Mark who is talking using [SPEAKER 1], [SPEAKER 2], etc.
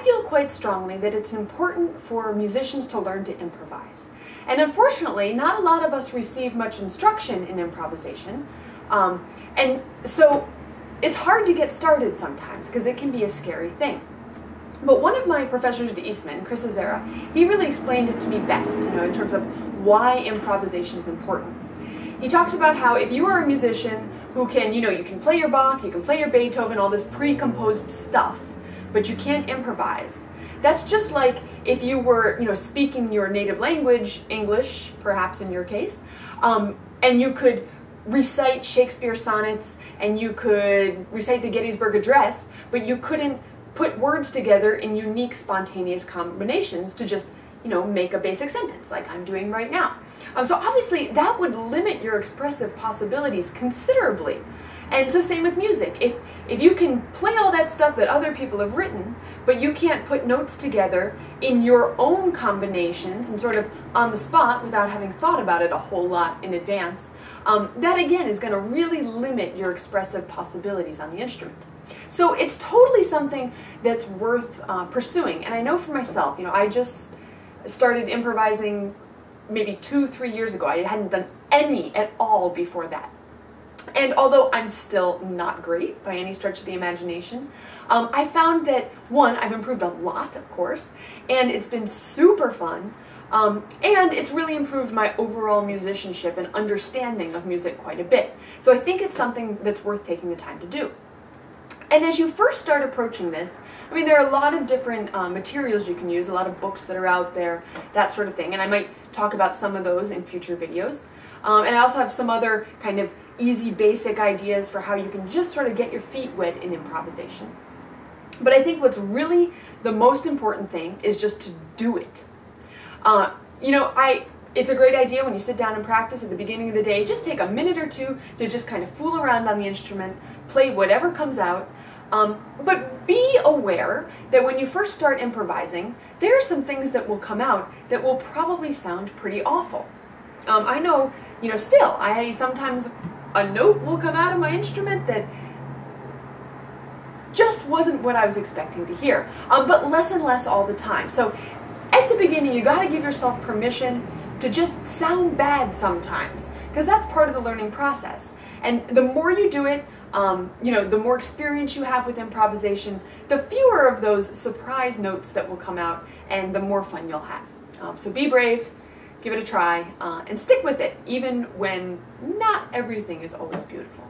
[SPEAKER 1] feel quite strongly that it's important for musicians to learn to improvise. And unfortunately, not a lot of us receive much instruction in improvisation. And so it's hard to get started sometimes because it can be a scary thing. But one of my professors at Eastman, Chris Azera, he really explained it to me best, in terms of why improvisation is important. He talks about how if you are a musician who can, you can play your Bach, you can play your Beethoven, all this pre-composed stuff, but you can't improvise. That's just like if you were, speaking your native language, English, perhaps in your case, and you could recite Shakespeare sonnets and you could recite the Gettysburg Address, but you couldn't put words together in unique, spontaneous combinations to just, make a basic sentence like I'm doing right now. So obviously that would limit your expressive possibilities considerably. And so same with music. If you can play all that stuff that other people have written, but you can't put notes together in your own combinations and sort of on the spot without having thought about it a whole lot in advance, that again is going to really limit your expressive possibilities on the instrument. So it's totally something that's worth pursuing. And I know for myself, I just started improvising maybe 2-3 years ago. I hadn't done any at all before that. And although I'm still not great by any stretch of the imagination, I found that, one, I've improved a lot, of course, and it's been super fun, and it's really improved my overall musicianship and understanding of music quite a bit. So I think it's something that's worth taking the time to do. And as you first start approaching this, there are a lot of different materials you can use, a lot of books that are out there, that sort of thing, and I might talk about some of those in future videos. And I also have some other kind of easy, basic ideas for how you can just sort of get your feet wet in improvisation. But I think what's really the most important thing is just to do it. It's a great idea when you sit down and practice at the beginning of the day, just take a minute or two to just kind of fool around on the instrument, play whatever comes out, but be aware that when you first start improvising, there are some things that will come out that will probably sound pretty awful. I know, still, sometimes a note will come out of my instrument that just wasn't what I was expecting to hear, but less and less all the time. So at the beginning, you got to give yourself permission to just sound bad sometimes, because that's part of the learning process. And the more you do it, the more experience you have with improvisation, the fewer of those surprise notes that will come out, and the more fun you'll have. So be brave, give it a try, and stick with it, even when not everything is always beautiful.